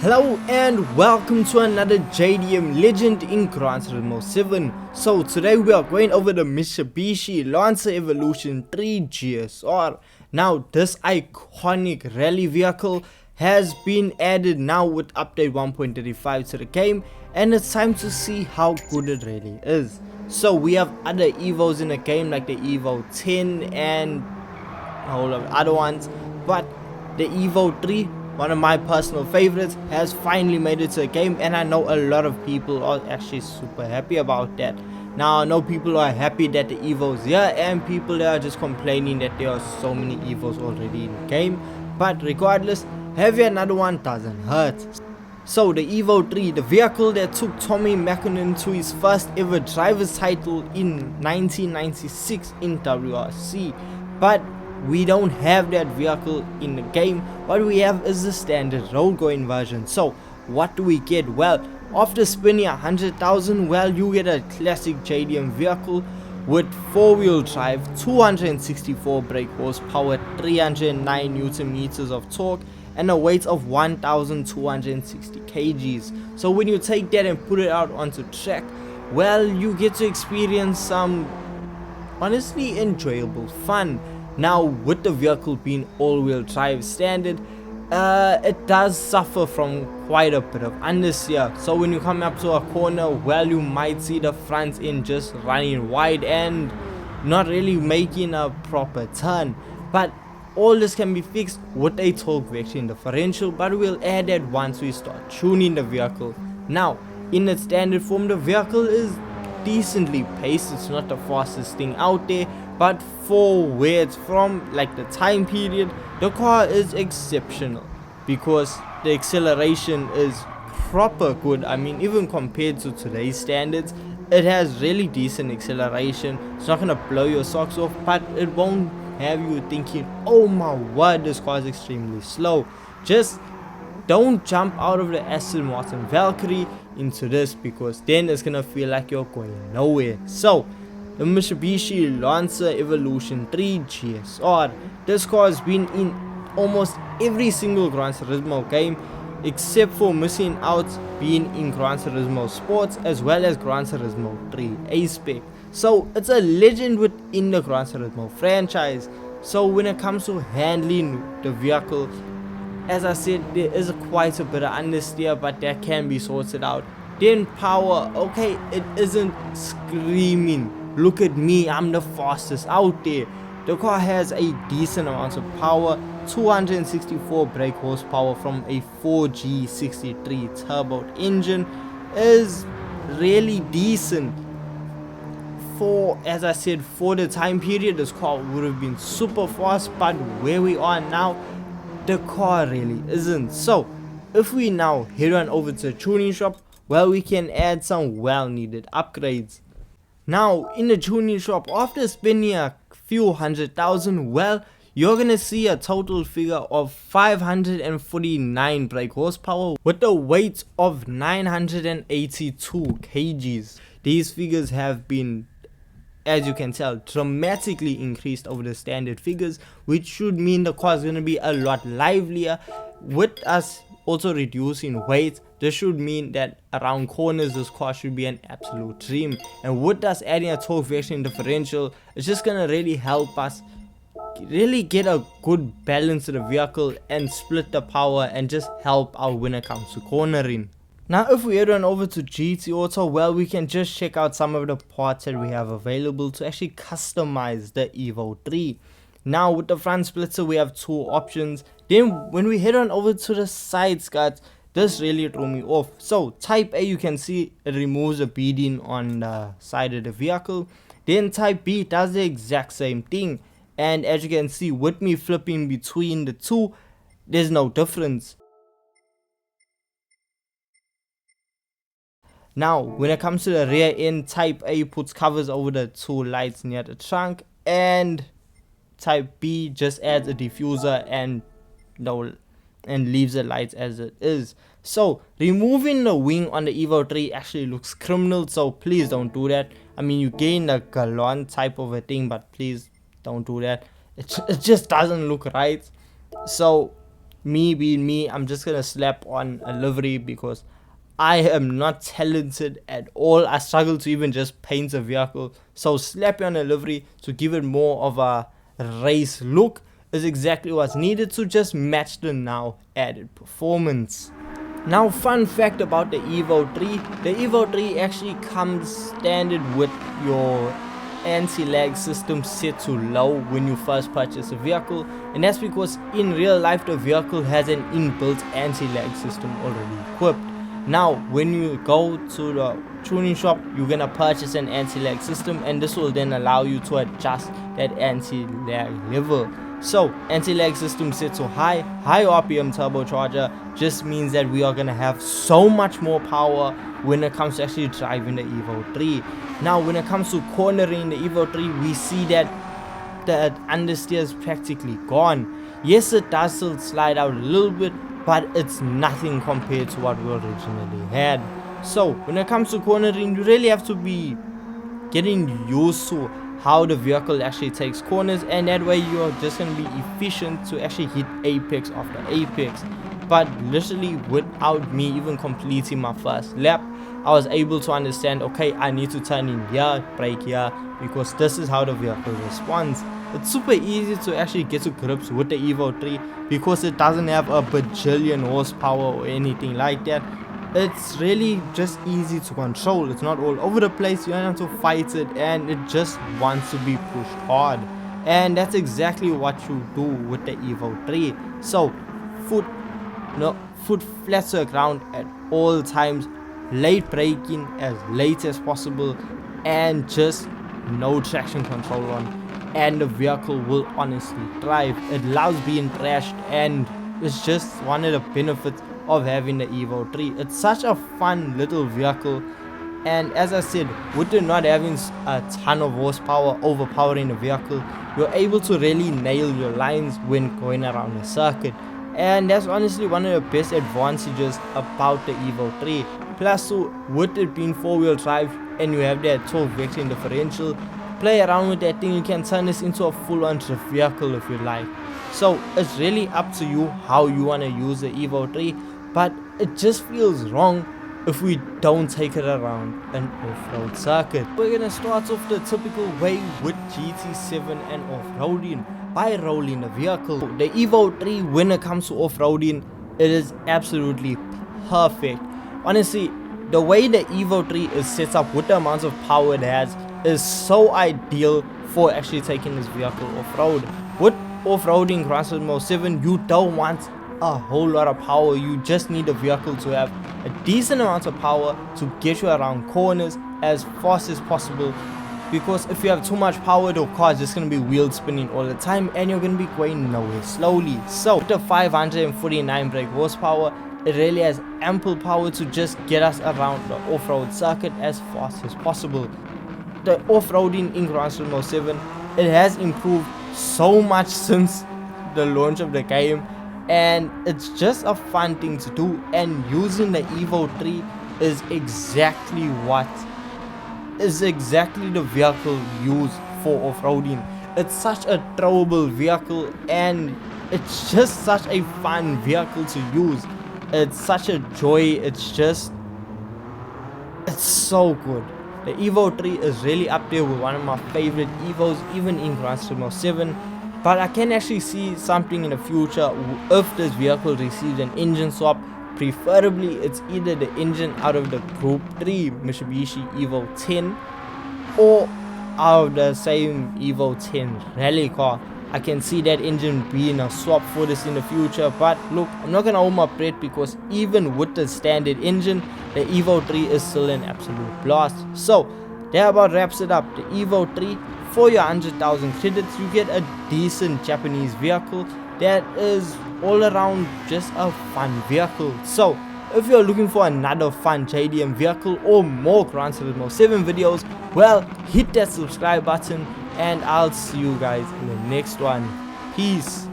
Hello and welcome to another JDM Legend in Gran Turismo 7. So today we are going over the Mitsubishi Lancer Evolution 3 GSR. Now this iconic rally vehicle has been added now with update 1.35 to the game, and it's time to see how good it really is. So we have other Evos in the game like the Evo 10 and a whole lot of other ones, but the Evo 3, one of my personal favorites, has finally made it to the game, and I know a lot of people are actually super happy about that. Now I know people are happy that the Evo's here, and people that are just complaining that there are so many Evos already in the game, but regardless, having another one doesn't hurt. So the Evo 3, the vehicle that took Tommy Mäkinen to his first ever driver's title in 1996 in WRC, but we don't have that vehicle in the game. What we have is the standard road going version. So what do we get? Well, after spending 100,000, well, you get a classic JDM vehicle with 4-wheel drive, 264 brake horsepower, 309 newton meters of torque, and a weight of 1,260 kgs. So when you take that and put it out onto track, well, you get to experience some honestly enjoyable fun. Now with the vehicle being all-wheel drive standard, it does suffer from quite a bit of understeer. So when you come up to a corner, well, you might see the front end just running wide and not really making a proper turn. But all this can be fixed with a torque vectoring differential, but we'll add that once we start tuning the vehicle. Now in its standard form, the vehicle is decently paced. It's not the fastest thing out there, but for where it's from, like the time period, the car is exceptional because the acceleration is proper good. I mean, even compared to today's standards, it has really decent acceleration. It's not gonna blow your socks off, but it won't have you thinking, oh my word, this car is extremely slow. Just don't jump out of the Aston Martin Valkyrie into this, because then it's gonna feel like you're going nowhere. So the Mitsubishi Lancer Evolution 3 GSR, this car has been in almost every single Gran Turismo game except for missing out being in Gran Turismo Sports as well as Gran Turismo 3 A-Spec. So it's a legend within the Gran Turismo franchise. So when it comes to handling the vehicle, as I said, there is quite a bit of understeer, but that can be sorted out. Then power, okay, it isn't screaming, look at me, I'm the fastest out there. The car has a decent amount of power, 264 brake horsepower from a 4G63 turbo engine is really decent. For, as I said, for the time period, this car would have been super fast, but where we are now, the car really isn't. So if we now head on over to the tuning shop, well, we can add some well needed upgrades. Now in the tuning shop, after spending a few 100,000, well, you're gonna see a total figure of 549 brake horsepower with a weight of 982 kgs. These figures have been, as you can tell, dramatically increased over the standard figures, which should mean the car is going to be a lot livelier. With us also reducing weight, this should mean that around corners this car should be an absolute dream. And with us adding a torque vectoring differential, it's just going to really help us really get a good balance to the vehicle and split the power and just help out when it comes to cornering. Now if we head on over to GT Auto, well, we can just check out some of the parts that we have available to actually customize the Evo 3. Now with the front splitter we have two options. Then when we head on over to the side skirts, this really threw me off. So type A, you can see it removes the beading on the side of the vehicle. Then type B does the exact same thing, and as you can see, with me flipping between the two, there's no difference. Now when it comes to the rear end, type A puts covers over the two lights near the trunk, and type B just adds a diffuser and leaves the lights as it is. So removing the wing on the Evo 3 actually looks criminal, so please don't do that. I mean, you gain a gallant type of a thing, but please don't do that. It just doesn't look right. So me being me, I'm just gonna slap on a livery because I am not talented at all. I struggle to even just paint a vehicle. So slapping on a livery to give it more of a race look is exactly what's needed to just match the now added performance. Now, fun fact about the Evo 3, the Evo 3 actually comes standard with your anti-lag system set to low when you first purchase a vehicle, and that's because in real life the vehicle has an inbuilt anti-lag system already equipped. Now when you go to the tuning shop, you're gonna purchase an anti-lag system, and this will then allow you to adjust that anti-lag level. So anti-lag system set to high RPM turbocharger just means that we are gonna have so much more power when it comes to actually driving the Evo 3. Now when it comes to cornering the Evo 3, we see that the understeer is practically gone. Yes, it does still slide out a little bit, but it's nothing compared to what we originally had. So when it comes to cornering, you really have to be getting used to how the vehicle actually takes corners, and that way you're just going to be efficient to actually hit apex after apex. But literally without me even completing my first lap, I was able to understand, okay, I need to turn in here, brake here, because this is how the vehicle responds. It's super easy to actually get to grips with the Evo 3 because it doesn't have a bajillion horsepower or anything like that. It's really just easy to control. It's not all over the place, you don't have to fight it, and it just wants to be pushed hard. And that's exactly what you do with the Evo 3. So foot flat to the ground at all times, late braking as late as possible, and just no traction control on, and the vehicle will honestly drive. It loves being trashed, and it's just one of the benefits of having the Evo 3. It's such a fun little vehicle, and as I said, with it not having a ton of horsepower overpowering the vehicle, you're able to really nail your lines when going around the circuit. And that's honestly one of the best advantages about the Evo 3. Plus, with it being 4-wheel drive and you have that 12 vector differential, play around with that thing, you can turn this into a full-on drift vehicle if you like. So it's really up to you how you want to use the Evo 3, but it just feels wrong if we don't take it around an off-road circuit. We're gonna start off the typical way with GT7 and off-roading by rolling the vehicle. The Evo 3, when it comes to off-roading, it is absolutely perfect. Honestly, the way the Evo 3 is set up with the amount of power it has is so ideal for actually taking this vehicle off-road. With off-roading Gran Turismo 7, you don't want a whole lot of power. You just need the vehicle to have a decent amount of power to get you around corners as fast as possible, because if you have too much power, the car is just going to be wheel spinning all the time and you're going to be going nowhere slowly. So with the 549 brake horsepower, it really has ample power to just get us around the off-road circuit as fast as possible. The off-roading in Gran Turismo 7, it has improved so much since the launch of the game, and it's just a fun thing to do, and using the Evo 3 is exactly the vehicle used for off-roading. It's such a throwable vehicle, and it's just such a fun vehicle to use. It's such a joy. It's so good. The Evo 3 is really up there with one of my favorite Evos, even in Gran Turismo 7. But I can actually see something in the future if this vehicle receives an engine swap. Preferably, it's either the engine out of the Group 3 Mitsubishi Evo 10 or out of the same Evo 10 rally car. I can see that engine being a swap for this in the future, but look, I'm not gonna hold my breath, because even with the standard engine, the Evo 3 is still an absolute blast. So that about wraps it up. The Evo 3, for your 100,000 credits, you get a decent Japanese vehicle that is all around just a fun vehicle. So if you're looking for another fun JDM vehicle or more Gran Turismo 7 videos, well, hit that subscribe button, and I'll see you guys in the next one. Peace.